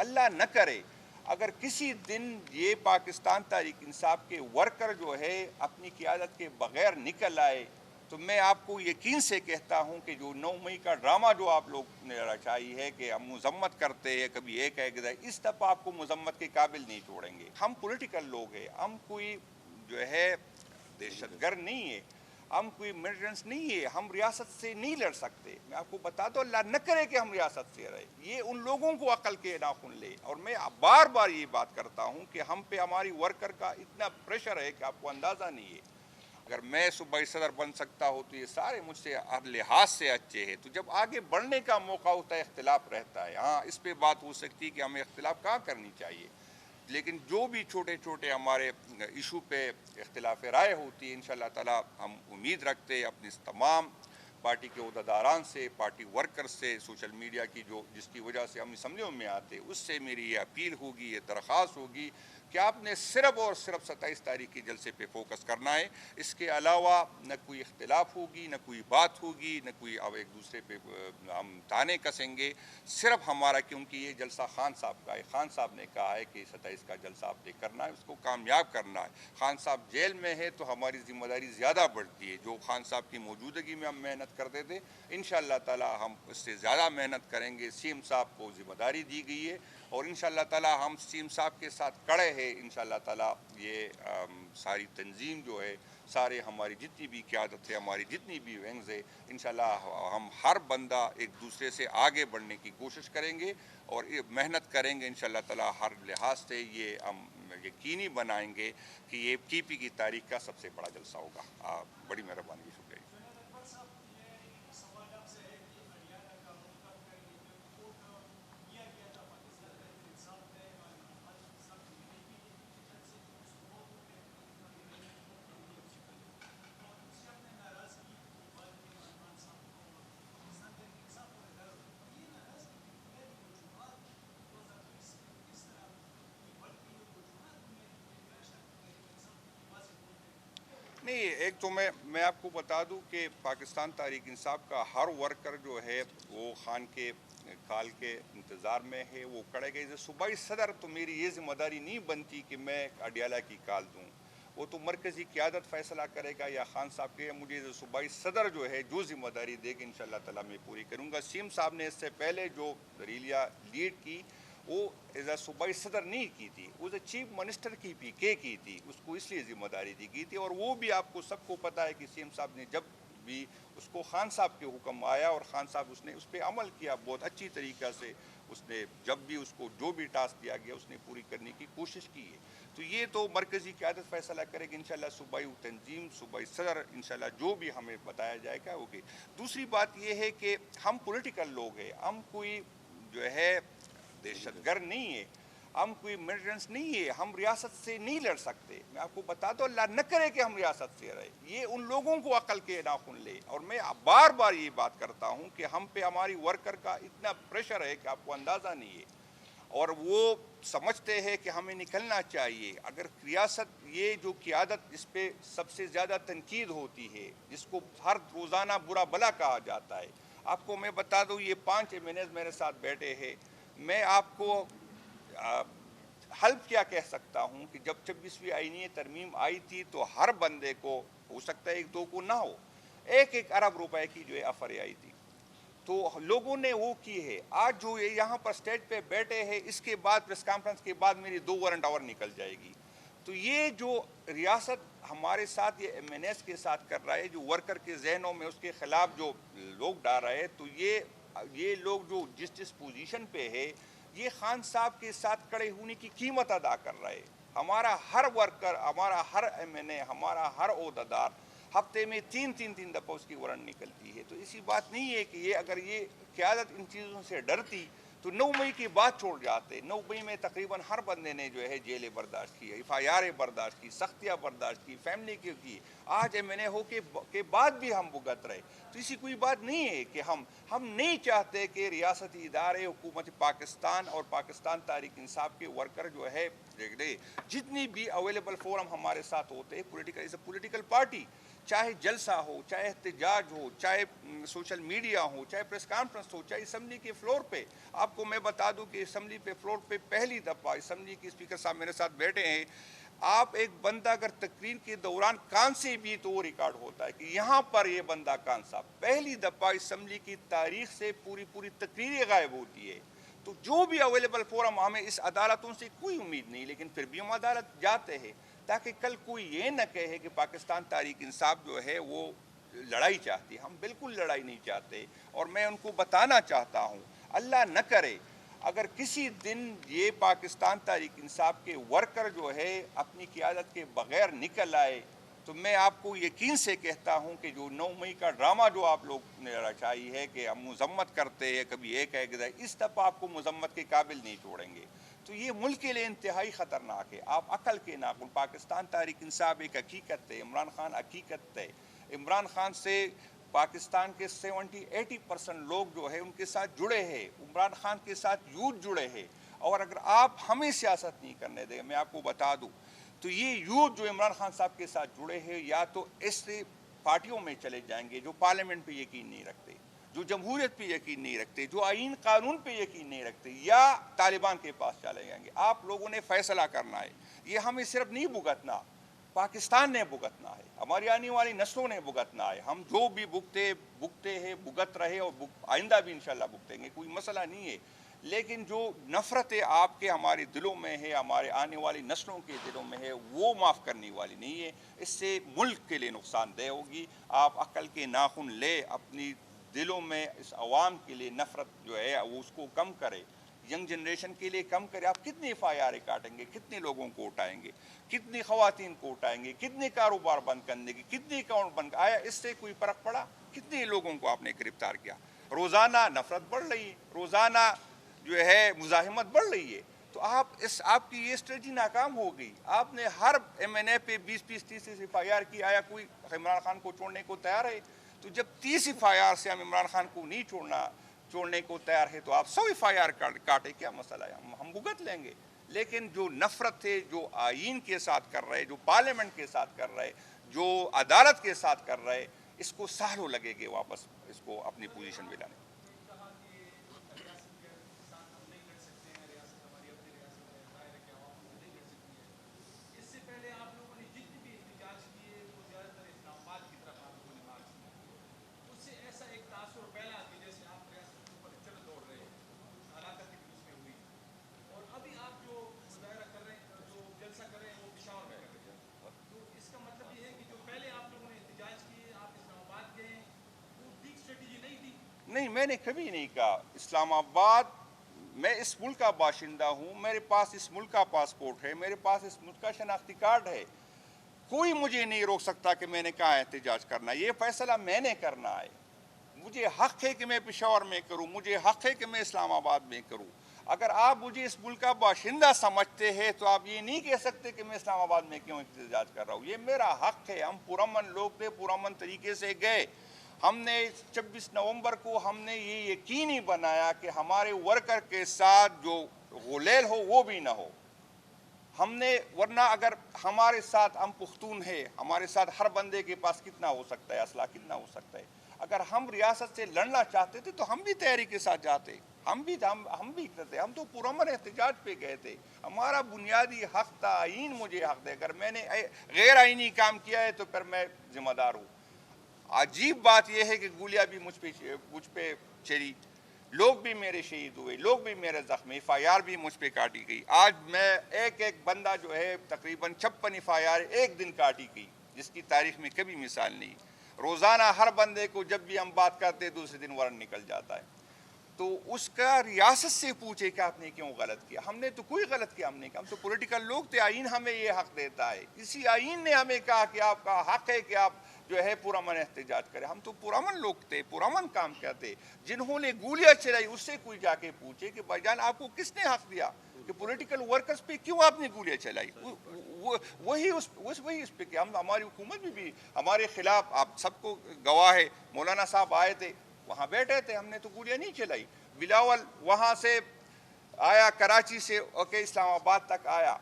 اللہ نہ کرے اگر کسی دن یہ پاکستان تحریک انصاف کے ورکر جو ہے اپنی قیادت کے بغیر نکل آئے تو میں آپ کو یقین سے کہتا ہوں کہ جو 9 مئی کا ڈرامہ جو آپ لوگ نے رچائی ہے کہ ہم مذمت کرتے ہیں کبھی ایک ہے اس دفعہ آپ کو مذمت کے قابل نہیں چھوڑیں گے. ہم پولیٹیکل لوگ ہیں, ہم کوئی جو ہے دہشت گرد نہیں ہے, ہم کوئی ملیٹنٹس نہیں ہے, ہم ریاست سے نہیں لڑ سکتے. میں آپ کو بتا دو اللہ نہ کرے کہ ہم ریاست سے رہے. یہ ان لوگوں کو عقل کے ناخن لے. اور میں بار بار یہ بات کرتا ہوں کہ ہم پہ ہماری ورکر کا اتنا پریشر ہے کہ آپ کو اندازہ نہیں ہے. اگر میں صوبائی صدر بن سکتا ہوں تو یہ سارے مجھ سے ہر لحاظ سے اچھے ہیں. تو جب آگے بڑھنے کا موقع ہوتا ہے اختلاف رہتا ہے. ہاں اس پہ بات ہو سکتی ہے کہ ہمیں اختلاف کہاں کرنی چاہیے, لیکن جو بھی چھوٹے چھوٹے ہمارے ایشو پہ اختلاف رائے ہوتی ہے انشاءاللہ تعالی ہم امید رکھتے ہیں اپنی تمام پارٹی کے عہدیداران سے, پارٹی ورکر سے, سوشل میڈیا کی جس کی وجہ سے ہم اسمبلیوں میں آتے, اس سے میری یہ اپیل ہوگی, یہ درخواست ہوگی کہ آپ نے صرف اور صرف 27 تاریخ کے جلسے پہ فوکس کرنا ہے. اس کے علاوہ نہ کوئی اختلاف ہوگی, نہ کوئی بات ہوگی, نہ کوئی اب ایک دوسرے پہ ہم تانے کسیں گے. صرف ہمارا, کیونکہ یہ جلسہ خان صاحب کا ہے, خان صاحب نے کہا ہے کہ 27 کا جلسہ آپ نے کرنا ہے, اس کو کامیاب کرنا ہے. خان صاحب جیل میں ہے تو ہماری ذمہ داری زیادہ بڑھتی ہے. جو خان صاحب کی موجودگی میں ہم محنت کرتے تھے انشاءاللہ تعالی ہم اس سے زیادہ محنت کریں گے. سی ایم صاحب کو ذمہ داری دی گئی ہے اور انشاءاللہ تعالی ہم سی ایم صاحب کے ساتھ کڑے ہیں. انشاءاللہ تعالی یہ ساری تنظیم جو ہے, سارے ہماری جتنی بھی قیادت ہے, ہماری جتنی بھی ونگز ہے, انشاءاللہ ہم ہر بندہ ایک دوسرے سے آگے بڑھنے کی کوشش کریں گے اور محنت کریں گے. انشاءاللہ تعالی ہر لحاظ سے یہ ہم یقینی بنائیں گے کہ یہ ٹی پی کی تاریخ کا سب سے بڑا جلسہ ہوگا. بڑی مہربانی, شکریہ. نہیں, ایک تو میں آپ کو بتا دوں کہ پاکستان تحریک انصاف کا ہر ورکر جو ہے وہ خان کے کال کے انتظار میں ہے, وہ کڑے گئے. صوبائی صدر تو میری یہ ذمہ داری نہیں بنتی کہ میں اڈیالہ کی کال دوں, وہ تو مرکزی قیادت فیصلہ کرے گا یا خان صاحب کے. مجھے صوبائی صدر جو ہے جو ذمہ داری دے گی انشاءاللہ تعالی میں پوری کروں گا. سیم صاحب نے اس سے پہلے جو ریلیہ لیڈ کی وہ ایز اے صوبائی صدر نہیں کی تھی, وہ چیف منسٹر کی پی کے کی تھی. اس کو اس لیے ذمہ داری دی گئی تھی. اور وہ بھی آپ کو سب کو پتہ ہے کہ سی ایم صاحب نے جب بھی اس کو خان صاحب کے حکم آیا اور خان صاحب اس پہ عمل کیا بہت اچھی طریقہ سے. اس نے جب بھی اس کو جو بھی ٹاسک دیا گیا اس نے پوری کرنے کی کوشش کی ہے. تو یہ تو مرکزی قیادت فیصلہ کرے گی انشاءاللہ. صوبائی تنظیم, صوبائی صدر انشاءاللہ جو بھی ہمیں بتایا جائے گا ہوگی. دوسری بات یہ ہے کہ ہم پولیٹیکل لوگ ہیں, ہم کوئی جو ہے دہشت گرد نہیں ہے, ہم کوئی ملیٹنٹس نہیں ہے, ہم ریاست سے نہیں لڑ سکتے. میں آپ کو بتا دو اللہ نہ کرے کہ ہم ریاست سے رہے. یہ ان لوگوں کو عقل کے ناخن لے. اور میں بار بار یہ بات کرتا ہوں کہ ہم پہ ہماری ورکر کا اتنا پریشر ہے کہ آپ کو اندازہ نہیں ہے, اور وہ سمجھتے ہیں کہ ہمیں نکلنا چاہیے. اگر ریاست یہ جو قیادت اس پہ سب سے زیادہ تنقید ہوتی ہے, جس کو ہر روزانہ برا بلا کہا جاتا ہے, آپ کو میں بتا دوں یہ 5 MNAs میرے ساتھ بیٹھے ہیں. میں آپ کو حلف کیا کہہ سکتا ہوں کہ جب 26ویں آئینی ترمیم آئی تھی تو ہر بندے کو ہو سکتا ہے 1-2 کو نہ ہو, 1 ارب روپے کی جو ہے آفر آئی تھی تو لوگوں نے وہ کی ہے. آج جو یہاں پر اسٹیج پہ بیٹھے ہیں, اس کے بعد پریس کانفرنس کے بعد میری 2 وارنٹ اور نکل جائے گی. تو یہ جو ریاست ہمارے ساتھ یہ MNAs کے ساتھ کر رہا ہے, جو ورکر کے ذہنوں میں اس کے خلاف جو لوگ ڈال رہے ہیں, تو یہ لوگ جو جس پوزیشن پہ ہے یہ خان صاحب کے ساتھ کڑے ہونے کی قیمت ادا کر رہے. ہمارا ہر ورکر, ہمارا ہر MNA, ہمارا ہر عہدیدار ہفتے میں 3 دفعہ اس کی وارنٹ نکلتی ہے. تو ایسی بات نہیں ہے کہ یہ اگر یہ قیادت ان چیزوں سے ڈرتی تو 9 مئی کی بات چھوڑ جاتے. 9 مئی میں تقریباً ہر بندے نے جو ہے جیلیں برداشت کی, FIR برداشت کی, سختیاں برداشت کی, فیملی کی. آج MNA ہو کے بعد بھی ہم بھگت رہے. تو ایسی کوئی بات نہیں ہے کہ ہم نہیں چاہتے کہ ریاستی ادارے, حکومت پاکستان اور پاکستان تحریک انصاف کے ورکر جو ہے جتنی بھی اویلیبل فورم ہمارے ساتھ ہوتے ہیں, پولیٹیکل پارٹی چاہے جلسہ ہو، چاہے احتجاج ہو، چاہے سوشل میڈیا ہو، چاہے پریس کانفرنس ہو، چاہے اسمبلی کے فلور پہ. آپ کو میں بتا دوں کہ اسمبلی پہ فلور پہ پہلی دفعہ اسمبلی کے اسپیکر صاحب میرے ساتھ بیٹھے ہیں. آپ ایک بندہ اگر تقریر کے دوران کان سے بھی تو وہ ریکارڈ ہوتا ہے کہ یہاں پر یہ بندہ کان صاحب. پہلی دفعہ اسمبلی کی تاریخ سے پوری تقریریں غائب ہوتی ہے. تو جو بھی اویلیبل فورم، ہمیں اس عدالتوں سے کوئی امید نہیں، لیکن پھر بھی ہم عدالت جاتے ہیں تاکہ کل کوئی یہ نہ کہے کہ پاکستان تحریک انصاف جو ہے وہ لڑائی چاہتی. ہم بالکل لڑائی نہیں چاہتے، اور میں ان کو بتانا چاہتا ہوں اللہ نہ کرے اگر کسی دن یہ پاکستان تحریک انصاف کے ورکر جو ہے اپنی قیادت کے بغیر نکل آئے تو میں آپ کو یقین سے کہتا ہوں کہ جو 9 مئی کا ڈرامہ جو آپ لوگ نے رچائی ہے کہ ہم مذمت کرتے ہیں، کبھی ایک ہے کہ اس دفعہ آپ کو مذمت کے قابل نہیں چھوڑیں گے. تو یہ ملک کے لیے انتہائی خطرناک ہے. آپ عقل کے ناخن. پاکستان تحریک انصاف ایک حقیقت ہے، عمران خان حقیقت ہے. عمران خان سے پاکستان کے 70-80% لوگ جو ہے ان کے ساتھ جڑے ہیں، عمران خان کے ساتھ یوتھ جڑے ہیں. اور اگر آپ ہمیں سیاست نہیں کرنے دیں، میں آپ کو بتا دوں تو یہ یوتھ جو عمران خان صاحب کے ساتھ جڑے ہیں یا تو ایسے پارٹیوں میں چلے جائیں گے جو پارلیمنٹ پہ یقین نہیں رکھتے، جو جمہوریت پہ یقین نہیں رکھتے، جو آئین قانون پہ یقین نہیں رکھتے، یا طالبان کے پاس چلے جائیں گے. آپ لوگوں نے فیصلہ کرنا ہے. یہ ہمیں صرف نہیں بھگتنا، پاکستان نے بھگتنا ہے، ہماری آنے والی نسلوں نے بھگتنا ہے. ہم جو بھی بھگتے ہیں، بھگت رہے اور آئندہ بھی انشاءاللہ بھگتیں گے، کوئی مسئلہ نہیں ہے. لیکن جو نفرت آپ کے ہمارے دلوں میں ہے، ہمارے آنے والی نسلوں کے دلوں میں ہے، وہ معاف کرنے والی نہیں ہے. اس سے ملک کے لیے نقصان دہ ہوگی. آپ عقل کے ناخن لے، اپنی دلوں میں اس عوام کے لیے نفرت جو ہے وہ اس کو کم کرے، ینگ جنریشن کے لیے کم کرے. آپ کتنے FIR کاٹیں گے، کتنے لوگوں کو اٹھائیں گے، کتنی خواتین کو اٹھائیں گے، کتنے کاروبار بند کرنے کی، کتنے اکاؤنٹ بند. آیا اس سے کوئی فرق پڑا؟ کتنے لوگوں کو آپ نے گرفتار کیا؟ روزانہ نفرت بڑھ رہی ہے، روزانہ جو ہے مزاحمت بڑھ رہی ہے. تو آپ کی یہ اسٹریٹجی ناکام ہو گئی. آپ نے ہر MNA پہ 20-30 FIR کی. آیا کوئی عمران خان کو چھوڑنے کو تیار ہے؟ تو جب 30 FIR سے ہم عمران خان کو نہیں چھوڑنے کو تیار ہے تو آپ 100 FIR کاٹے، کیا مسئلہ ہے؟ ہم بھگت لیں گے. لیکن جو نفرت ہے، جو آئین کے ساتھ کر رہے، جو پارلیمنٹ کے ساتھ کر رہے، جو عدالت کے ساتھ کر رہے، اس کو سالوں لگے گے واپس اس کو اپنی پوزیشن میں لانے. نہیں، میں نے کبھی نہیں کہا اسلام آباد. میں اس ملک کا باشندہ ہوں، میرے پاس اس ملک کا پاسپورٹ ہے، میرے پاس اس ملک کا شناختی کارڈ ہے. کوئی مجھے نہیں روک سکتا کہ میں نے کہاں احتجاج کرنا. یہ فیصلہ میں نے کرنا ہے. مجھے حق ہے کہ میں پشاور میں کروں، مجھے حق ہے کہ میں اسلام آباد میں کروں. اگر آپ مجھے اس ملک کا باشندہ سمجھتے ہیں تو آپ یہ نہیں کہہ سکتے کہ میں اسلام آباد میں کیوں احتجاج کر رہا ہوں. یہ میرا حق ہے. ہم پرامن لوگ تھے، پرامن طریقے سے گئے. ہم نے 26 نومبر کو ہم نے یہ یقینی بنایا کہ ہمارے ورکر کے ساتھ جو غلیل ہو وہ بھی نہ ہو. ہم نے ورنہ اگر ہمارے ساتھ، ہم پختون ہے، ہمارے ساتھ ہر بندے کے پاس کتنا ہو سکتا ہے اسلحہ، کتنا ہو سکتا ہے. اگر ہم ریاست سے لڑنا چاہتے تھے تو ہم بھی تحریک کے ساتھ جاتے، ہم بھی کرتے. ہم تو پرامن احتجاج پہ گئے تھے. ہمارا بنیادی حق تھا. آئین مجھے حق دے. اگر میں نے غیر آئینی کام کیا ہے تو پھر میں ذمہ دار ہوں. عجیب بات یہ ہے کہ گولیاں بھی مجھ پہ چلی، لوگ بھی میرے شہید ہوئے، لوگ بھی میرے زخمی، FIR بھی مجھ پہ کاٹی گئی. آج میں ایک بندہ جو ہے تقریباً 56 FIR ایک دن کاٹی گئی، جس کی تاریخ میں کبھی مثال نہیں. روزانہ ہر بندے کو جب بھی ہم بات کرتے دوسرے دن وارنٹ نکل جاتا ہے. تو اس کا ریاست سے پوچھے کہ آپ نے کیوں غلط کیا. ہم نے تو کوئی غلط کیا ہم نے کہا. ہم تو پولیٹیکل لوگ تھے. آئین ہمیں یہ حق دیتا ہے. اسی آئین نے ہمیں کہا کہ آپ کا حق ہے کہ آپ جو ہے پرامن احتجاج کریں. ہم تو پرامن لوگ تھے، پرامن کام کرتے. جنہوں نے گولیاں چلائی اس سے کوئی جا کے پوچھے کہ بھائی جان آپ کو کس نے حق دیا کہ پولیٹیکل ورکرز پہ کیوں آپ نے گولیاں چلائی. وہی اس پہ کہ ہماری حکومت بھی ہمارے خلاف، آپ سب کو گواہ ہے، مولانا صاحب آئے تھے، وہاں بیٹھے تھے، ہم نے تو گولیاں نہیں چلائی. بلاول وہاں سے آیا کراچی سے، اسلام آباد تک آیا.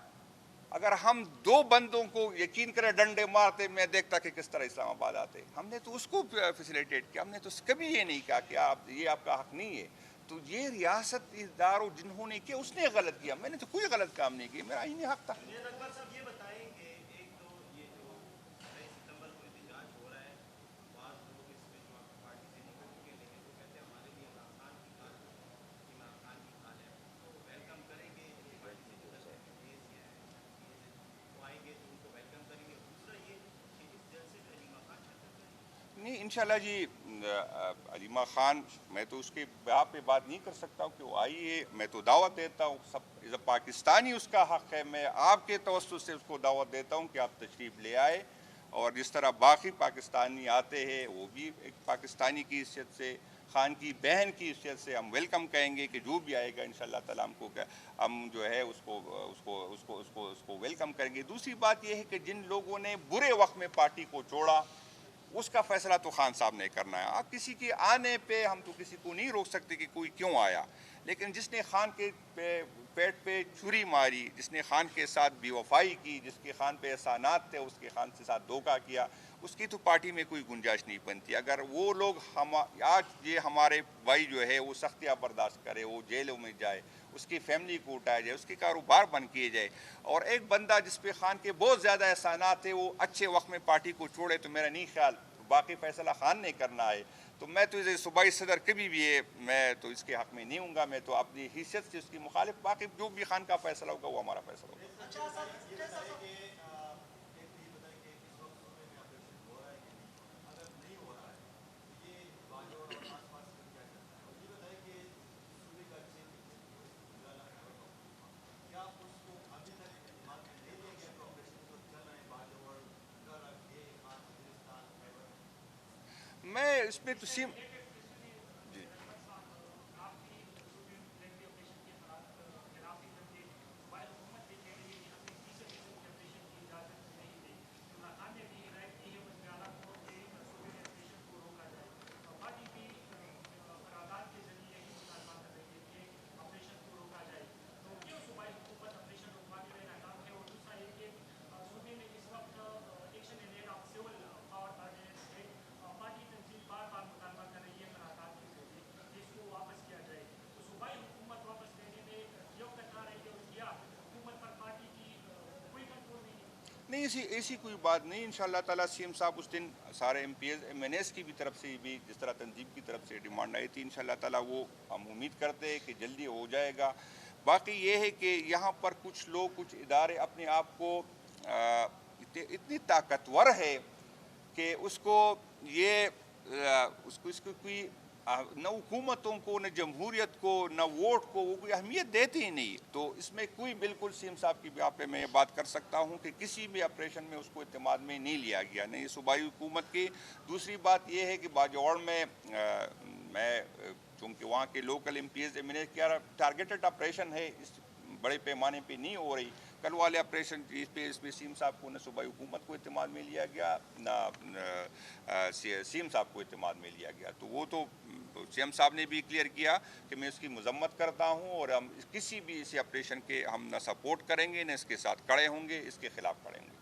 اگر ہم دو بندوں کو یقین کرے ڈنڈے مارتے، میں دیکھتا کہ کس طرح اسلام آباد آتے. ہم نے تو اس کو فیسیلیٹیٹ کیا، ہم نے تو کبھی یہ نہیں کہا کہ یہ آپ کا حق نہیں ہے. تو یہ ریاست اداروں جنہوں نے کیا اس نے غلط کیا، میں نے تو کوئی غلط کام نہیں کیا، میرا آئینی حق تھا. نہیں انشاءاللہ جی، علیمہ خان میں تو اس کے بیاہ پہ بات نہیں کر سکتا ہوں کہ وہ آئیے، میں تو دعوت دیتا ہوں، سب پاکستانی اس کا حق ہے، میں آپ کے توسط سے اس کو دعوت دیتا ہوں کہ آپ تشریف لے آئے. اور جس طرح باقی پاکستانی آتے ہیں وہ بھی ایک پاکستانی کی حیثیت سے، خان کی بہن کی حیثیت سے ہم ویلکم کہیں گے کہ جو بھی آئے گا انشاءاللہ تعالیٰ ہم جو ہے اس کو ویلکم کریں گے. دوسری بات یہ ہے کہ جن لوگوں نے برے وقت میں پارٹی کو چھوڑا اس کا فیصلہ تو خان صاحب نے کرنا ہے. آپ کسی کے آنے پہ ہم تو کسی کو نہیں روک سکتے کہ کوئی کیوں آیا، لیکن جس نے خان کے پیٹ پہ چھری ماری، جس نے خان کے ساتھ بے وفائی کی، جس کے خان پہ احسانات تھے، اس کے خان کے ساتھ دھوکہ کیا، اس کی تو پارٹی میں کوئی گنجائش نہیں بنتی. اگر وہ لوگ آج یہ ہمارے بھائی جو ہے وہ سختیاں برداشت کرے، وہ جیلوں میں جائے، اس کی فیملی کو اٹھایا جائے، اس کے کاروبار بند کیے جائے، اور ایک بندہ جس پہ خان کے بہت زیادہ احسانات تھے وہ اچھے وقت میں پارٹی کو چھوڑے، تو میرا نہیں خیال باقی فیصلہ خان نے کرنا ہے. تو میں تو صوبائی صدر کبھی بھی میں تو اس کے حق میں نہیں ہوں گا، میں تو اپنی حیثیت سے اس کی مخالف، باقی جو بھی خان کا فیصلہ ہوگا وہ ہمارا فیصلہ ہوگا. میں اس میں تو جی نہیں، ایسی کوئی بات نہیں. انشاءاللہ تعالیٰ سی ایم صاحب اس دن سارے MPs M N S کی بھی طرف سے بھی جس طرح تنظیم کی طرف سے ڈیمانڈ آئی تھی، انشاءاللہ تعالیٰ وہ ہم امید کرتے ہیں کہ جلدی ہو جائے گا. باقی یہ ہے کہ یہاں پر کچھ لوگ، کچھ ادارے اپنے آپ کو اتنی طاقتور ہے کہ اس کو کوئی نہ حکومتوں کو، نہ جمہوریت کو، نہ ووٹ کو وہ کوئی اہمیت دیتے ہی نہیں. تو اس میں کوئی بالکل سی ایم صاحب کی بھی آپ پہ میں یہ بات کر سکتا ہوں کہ کسی بھی آپریشن میں اس کو اعتماد میں نہیں لیا گیا، نہیں صوبائی حکومت کی. دوسری بات یہ ہے کہ باجوڑ میں چونکہ وہاں کے local MPs M N اے کیا ٹارگیٹڈ آپریشن ہے، اس بڑے پیمانے پہ نہیں ہو رہی. کل والے آپریشن اس پہ سی ایم صاحب کو نہ صوبائی حکومت کو اعتماد میں لیا گیا، نہ سی ایم صاحب کو اعتماد میں لیا گیا. تو وہ تو سی ایم صاحب نے بھی کلیئر کیا کہ میں اس کی مذمت کرتا ہوں، اور ہم کسی بھی اسی آپریشن کے ہم نہ سپورٹ کریں گے، نہ اس کے ساتھ کھڑے ہوں گے، اس کے خلاف کھڑے ہوں گے.